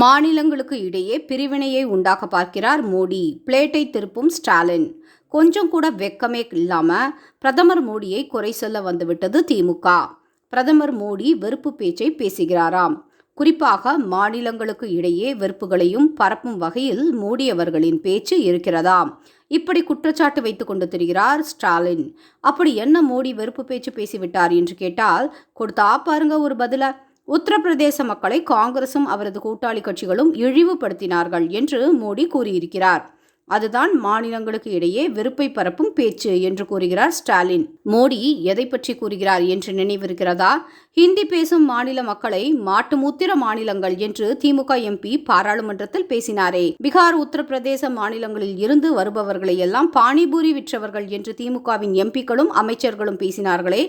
மாநிலங்களுக்கு இடையே பிரிவினையை உண்டாக்க பார்க்கிறார் மோடி. பிளேட்டை திருப்பும் ஸ்டாலின். கொஞ்சம் கூட வெக்கமே இல்லாம பிரதமர் மோடியை குறை சொல்ல வந்துவிட்டது திமுக. பிரதமர் மோடி வெறுப்பு பேச்சை பேசுகிறாராம். குறிப்பாக மாநிலங்களுக்கு இடையே வெறுப்புகளையும் பரப்பும் வகையில் மோடி அவர்களின் பேச்சு இருக்கிறதாம். இப்படி குற்றச்சாட்டு வைத்துக் கொண்டு திரிகிறார் ஸ்டாலின். அப்படி என்ன மோடி வெறுப்பு பேச்சு பேசிவிட்டார் என்று கேட்டால், கொடுத்தா பாருங்க ஒரு பதில. உத்தரப்பிரதேச மக்களை காங்கிரசும் அவரது கூட்டாளி கட்சிகளும் இழிவுபடுத்தினார்கள் என்று மோடி கூறியிருக்கிறார். அதுதான் மாநிலங்களுக்கு இடையே வெறுப்பை பரப்பும் பேச்சு என்று கூறுகிறார் ஸ்டாலின். மோடி எதை பற்றி கூறுகிறார் என்று நினைவிருக்கிறதா? ஹிந்தி பேசும் மாநில மக்களை மாட்டு மூத்திர மாநிலங்கள் என்று திமுக எம்பி பாராளுமன்றத்தில் பேசினாரே. பீகார், உத்தரப்பிரதேச மாநிலங்களில் இருந்து வருபவர்களை எல்லாம் பானிபூரி விற்றவர்கள் என்று திமுகவின் எம்பிக்களும் அமைச்சர்களும் பேசினார்களே,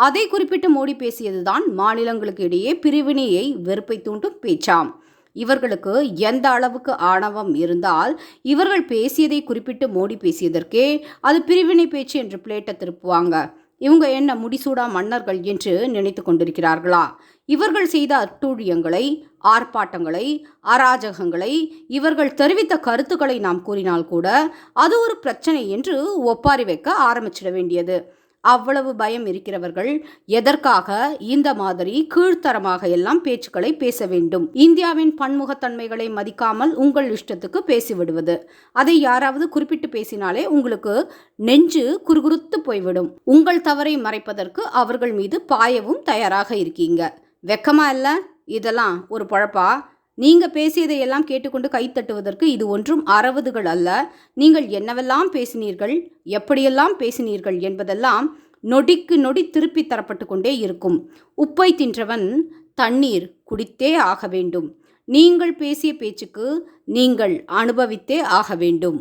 அதை குறிப்பிட்டு மோடி பேசியதுதான் மாநிலங்களுக்கு இடையே பிரிவினையை வெறுப்பை தூண்டும் பேச்சாம். இவர்களுக்கு எந்த அளவுக்கு ஆணவம் இருந்தால் இவர்கள் பேசியதை குறிப்பிட்டு மோடி பேசியதற்கே அது பிரிவினை பேச்சு என்று பிளேட்டை திருப்புவாங்க. இவங்க என்ன முடிசூடா மன்னர்கள் என்று நினைத்து கொண்டிருக்கிறார்களா? இவர்கள் செய்த அட்டூழியங்களை, ஆர்ப்பாட்டங்களை, அராஜகங்களை, இவர்கள் தெரிவித்த கருத்துக்களை நாம் கூறினால் கூட அது ஒரு பிரச்சனை என்று ஒப்பாரி வைக்க ஆரம்பிச்சிட வேண்டியது. அவ்வளவு பயம் இருக்கிறவர்கள் எதற்காக இந்த மாதிரி கீழ்த்தரமாக எல்லாம் பேச்சுக்களை பேச வேண்டும்? இந்தியாவின் பன்முகத்தன்மைகளை மதிக்காமல் உங்கள் இஷ்டத்துக்கு பேசிவிடுவது. அதை யாராவது குறிப்பிட்டு பேசினாலே உங்களுக்கு நெஞ்சு குறுகுறுத்து போய்விடும். உங்கள் தவறை மறைப்பதற்கு அவர்கள் மீது பாயவும் தயாராக இருக்கீங்க. வெக்கமா இல்ல? இதெல்லாம் ஒரு பொழப்பா? நீங்க பேசியதையெல்லாம் கேட்டுக்கொண்டு கைத்தட்டுவதற்கு இது ஒன்றும் 60கள் அல்ல. நீங்கள் என்னவெல்லாம் பேசினீர்கள், எப்படியெல்லாம் பேசினீர்கள் என்பதெல்லாம் நொடிக்கு நொடி திருப்பி தரப்பட்டு கொண்டே இருக்கும். உப்பை தின்றவன் தண்ணீர் குடித்தே ஆக வேண்டும். நீங்கள் பேசிய பேச்சுக்கு நீங்கள் அனுபவித்தே ஆக வேண்டும்.